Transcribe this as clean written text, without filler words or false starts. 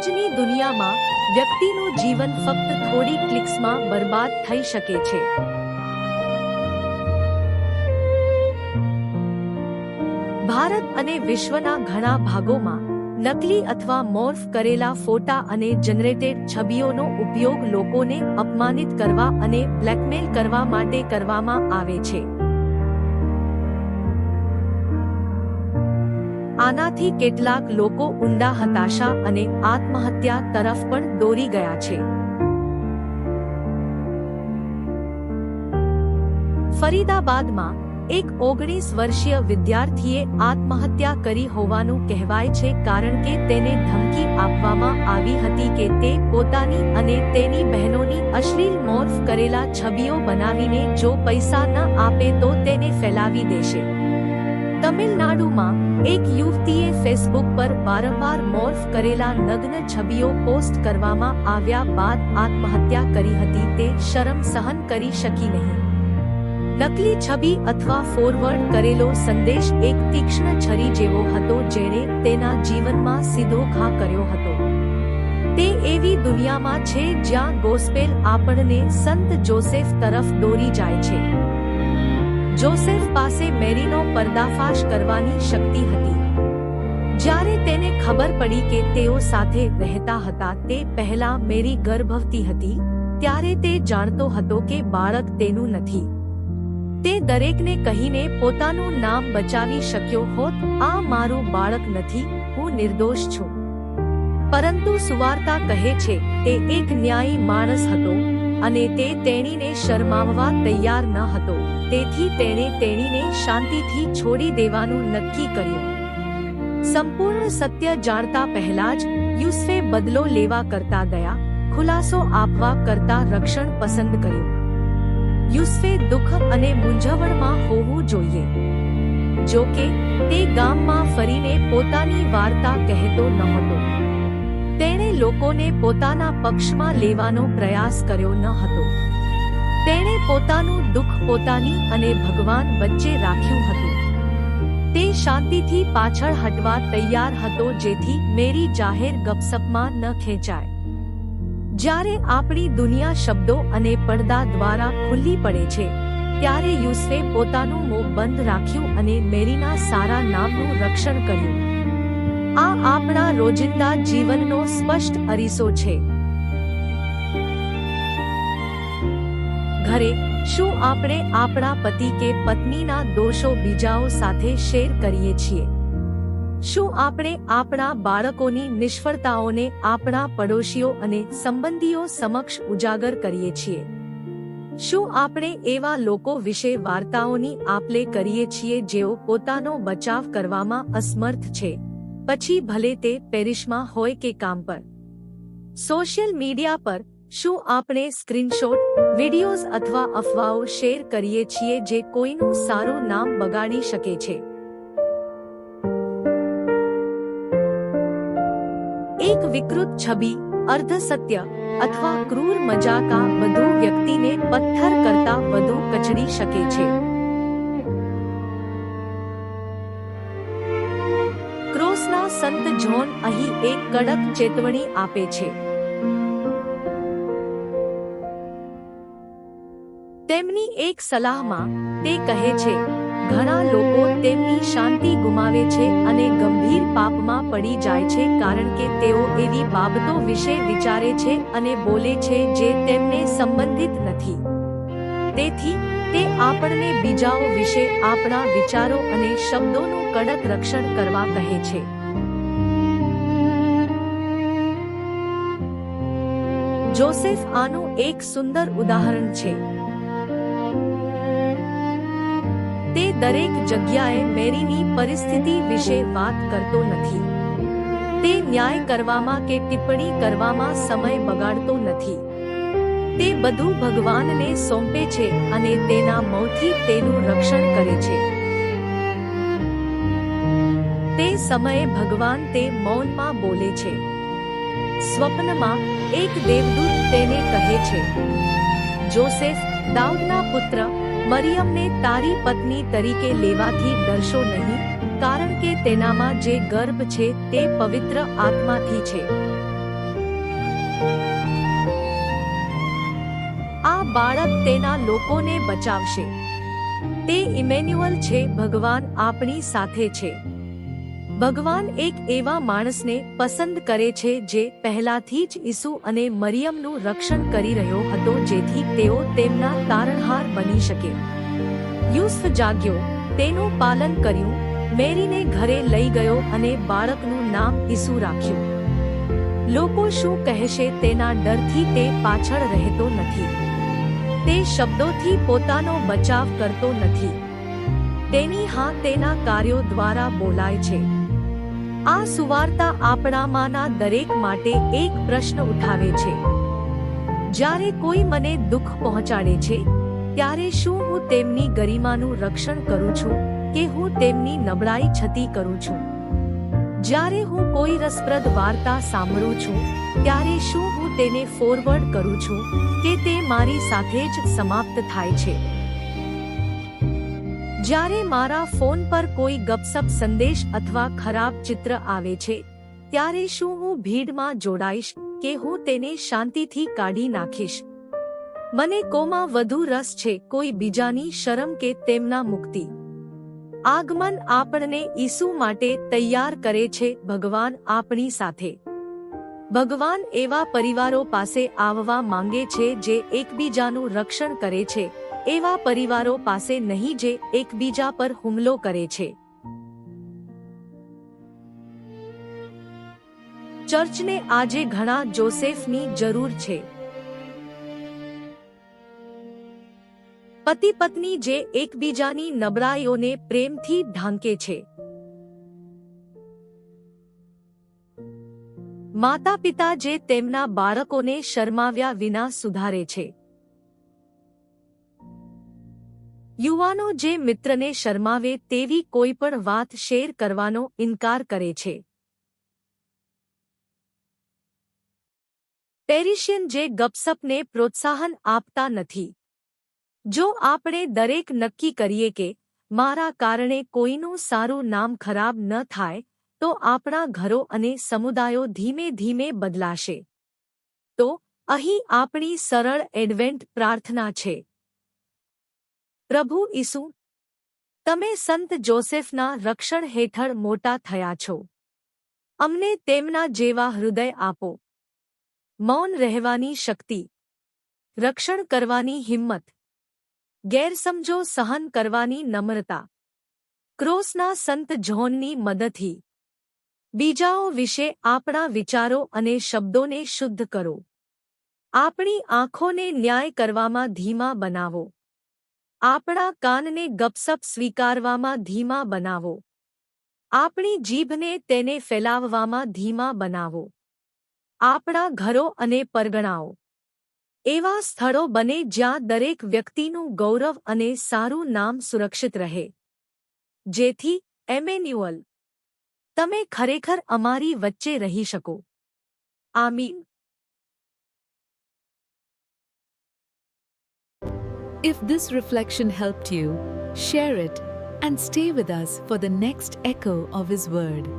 આજની દુનિયામાં વ્યક્તિનું જીવન ફક્ત થોડી ક્લિક્સમાં બરબાદ થઈ શકે છે. ભારત અને વિશ્વના ઘણા ભાગોમાં નકલી અથવા મોર્ફ કરેલા ફોટા અને જનરેટેડ છબીઓનો ઉપયોગ લોકોને અપમાનિત કરવા અને બ્લેકમેલ કરવા માટે કરવામાં આવે છે. આનાથી કેટલાક લોકો ઊંડા હતાશા અને આત્મહત્યા તરફ પણ દોરી ગયા છે. ફરીદાબાદમાં એક 19 વર્ષીય વિદ્યાર્થીએ આત્મહત્યા કરી હોવાનું કહેવાય છે કારણ કે તેને ધમકી આપવામાં આવી હતી કે તે પોતાની અને તેની બહેનોની અશ્લીલ મોર્ફ કરેલા છબીઓ બનાવીને જો પૈસા ન આપે તો તેને ફેલાવી દેશે. તમિલનાડુમાં એક યુવતીએ ફેસબુક પર વારંવાર મોર્ફ કરેલા નગ્ન છબીઓ પોસ્ટ કરવામાં આવ્યા બાદ આત્મહત્યા કરી હતી. તે શરમ સહન કરી શકી નહીં. નકલી છબી અથવા ફોરવર્ડ કરેલો સંદેશ એક તીક્ષ્ણ છરી જેવો હતો જેણે તેના જીવનમાં સીધો ઘા કર્યો હતો. તે એવી દુનિયામાં છે જ્યાં ગોસ્પેલ આપણને સંત જોસેફ તરફ દોરી જાય છે. જોસેફ પાસે મેરીનો પર્દાફાશ કરવાની શક્તિ હતી. જ્યારે તેને ખબર પડી કે તેઓ સાથે રહેતા હતા તે પહેલા મેરી ગર્ભવતી હતી, ત્યારે તે જાણતો હતો કે બાળક તેનું નથી. તે દરેકને કહીને પોતાનું નામ બચાવી શક્યો હોત, આ મારું બાળક નથી, હું નિર્દોષ છું. પરંતુ સુવાર્તા કહે છે, તે એક ન્યાયી માણસ હતો અને તે તેણીને શરમાવવા તૈયાર ન હતો. તેથી તેણે તેણીને શાંતિથી છોડી દેવાનું નક્કી કર્યું. સંપૂર્ણ સત્ય જાણતા પહેલા જ યુસુફે બદલો લેવા કરતા ગયા, ખુલાસો આપવા કરતા રક્ષણ પસંદ કર્યું. યુસુફે દુઃખ અને મૂંઝવણમાં હોવું જોઈએ. જો કે તે ગામમાં ફરીને પોતાની વાર્તા કહેતો નહોતો. તેણે લોકોને પોતાના પક્ષમાં લેવાનો પ્રયાસ કર્યો ન હતો. તેણે પોતાનું દુઃખ પોતાની અને ભગવાન વચ્ચે રાખ્યું હતું. તે શાંતિથી પાછળ હટવા તૈયાર હતો જેથી મેરી જાહેર ગપસપમાં ન ખેંચાય. જ્યારે આપણી દુનિયા શબ્દો અને પડદા દ્વારા ખુલ્લી પડે છે, ત્યારે યુસુફે પોતાનું મોં બંધ રાખ્યું અને મેરીના સારા નામનું રક્ષણ કર્યું. આ આપણા રોજિંદા જીવનનો સ્પષ્ટ અરીસો છે. ઘરે શું આપણે આપણા પતિ કે પત્નીના દોષો બીજાઓ સાથે શેર કરીએ છીએ? શું આપણે આપણા બાળકોની નિષ્ફળતાઓને આપણા પડોશીઓ અને સંબંધીઓ સમક્ષ ઉજાગર કરીએ છીએ? શું આપણે એવા લોકો વિશે વાર્તાઓની આપ-લે કરીએ છીએ જેઓ પોતાનો બચાવ કરવામાં અસમર્થ છે, પછી ભલે તે પેરિસમાં હોય કે કામ પર? સોશિયલ મીડિયા પર શું આપણે સ્ક્રીનશોટ, વિડિયોઝ અથવા અફવાઓ શેર કરીએ છીએ જે કોઈનું સારું નામ બગાડી શકે છે? એક વિકૃત છબી, અર્ધસત્ય અથવા ક્રૂર મજાક આ બધું વ્યક્તિને પથ્થર કરતા વધુ કચડી શકે છે. ક્રોસના સંત જ્હોન અહીં એક કડક ચેતવણી આપે છે. તેમની એક સલાહમાં તે કહે છે, ઘણા લોકો તેમની શાંતિ ગુમાવે છે અને ગંભીર પાપમાં પડી જાય છે કારણ કે તેઓ એવી બાબતો વિશે વિચારે છે અને બોલે છે જે તેમને સંબંધિત નથી. તેથી તે આપણને બીજાઓ વિશે આપણા વિચારો અને શબ્દોનું કડક રક્ષણ કરવા કહે છે. જોસેફ આનું એક સુંદર ઉદાહરણ છે. તે દરેક જગ્યાએ મેરીની પરિસ્થિતિ વિશે વાત કરતો નથી. તે ન્યાય કરવામાં કે ટિપ્પણી કરવામાં સમય બગાડતો નથી. તે બધું ભગવાનને સોંપે છે અને તેના મોંથી તેનું રક્ષણ કરે છે. તે સમયે ભગવાન તે મૌનમાં બોલે છે. સ્વપ્નમાં એક દેવદૂત તેને કહે છે, જોસેફ, દાઉદના પુત્ર, મરિયમને તારી પત્ની તરીકે લેવાથી ડરશો નહીં, કારણ કે તેનામાં જે ગર્ભ છે તે પવિત્ર આત્માથી છે. બાળક તેના લોકોને બચાવશે. તે ઇમેન્યુઅલ છે, ભગવાન આપણી સાથે છે. ભગવાન એક એવા માણસને પસંદ કરે છે જે પહેલાથી જ ઈસુ અને મરિયમનું રક્ષણ કરી રહ્યો હતો જેથી તેઓ તેમના તારણહાર બની શકે. યુસુફ જાગ્યો, તેનું પાલન કર્યું, મેરીને ઘરે લઈ ગયો અને બાળકનું નામ ઈસુ રાખ્યું. લોકો શું કહેશે તેના ડરથી તે પાછળ રહેતો નથી. તે શબ્દોથી પોતાનો બચાવ કરતો નથી. તેની હા તેના કાર્યો દ્વારા બોલાય છે. આ સુવાર્તા આપણામાંના દરેક માટે એક પ્રશ્ન ઉઠાવે છે. જ્યારે કોઈ મને દુઃખ પહોંચાડે છે, ત્યારે શું હું તેમની ગરિમાનું રક્ષણ કરું છું કે હું તેમની નબળાઈ છતી કરું છું? જ્યારે હું કોઈ રસપ્રદ વાર્તા સાંભળું છું, ત્યારે શું હું તેને ફોરવર્ડ કરું છું કે તે મારી સાથે જ સમાપ્ત થાય છે? જ્યારે મારા ફોન પર કોઈ ગપસપ સંદેશ અથવા ખરાબ ચિત્ર આવે છે, ત્યારે શું હું ભીડમાં જોડાઈશ કે હું તેને શાંતિથી કાઢી નાખીશ? મને કોમાં વધુ રસ છે, કોઈ બીજાની શરમ કે તેમના મુક્તિ? આગમન આપણને ઈસુ માટે તૈયાર કરે છે. ભગવાન આપણી સાથે. ભગવાન એવા પરિવારો પાસે આવવા માંગે છે જે એકબીજાનું રક્ષણ કરે છે, એવા પરિવારો પાસે નહીં જે એકબીજા પર હુમલો કરે છે. ચર્ચને આજે ઘણા જોસેફની જરૂર છે. પતિ પત્ની જે એકબીજાની નબળાઈઓને પ્રેમથી ઢાંકે છે. માતા પિતા જે તેમના બાળકોને શરમાવ્યા વિના સુધારે છે. યુવાનો જે મિત્રને શરમાવે તેવી કોઈ પણ વાત શેર કરવાનો ઇનકાર કરે છે. પેરિશિયન જે ગપસપને પ્રોત્સાહન આપતા નથી. જો આપણે દરેક નક્કી કરીએ કે મારા કારણે કોઈનું સારું નામ ખરાબ ન થાય, તો આપણા ઘરો અને સમુદાયો ધીમે ધીમે બદલાશે. તો અહીં આપણી સરળ એડવેન્ટ પ્રાર્થના છે. પ્રભુ ઈસુ, તમે સંત જોસેફના રક્ષણ હેઠળ મોટા થયા છો. અમને તેમના જેવા હૃદય આપો. મૌન રહેવાની શક્તિ, રક્ષણ કરવાની હિંમત, ગેરસમજો સહન કરવાની નમ્રતા. ક્રોસના સંત જ્હોનની મદદથી બીજાઓ વિશે આપણા વિચારો અને શબ્દોને શુદ્ધ કરો. આપણી આંખોને ન્યાય કરવામાં ધીમા બનાવો. આપણા કાનને ગપસપ સ્વીકારવામાં ધીમા બનાવો. આપણી જીભને તેને ફેલાવવામાં ધીમા બનાવો. આપણા ઘરો અને પરગણાઓ એવા સ્થળો બને જ્યાં દરેક વ્યક્તિનું ગૌરવ અને સારું નામ સુરક્ષિત રહે. જેથી એમેન્યુઅલ, તમે ખરેખર અમારી વચ્ચે રહી શકો. આમીન. If this reflection helped you, share it and stay with us for the next echo of His Word.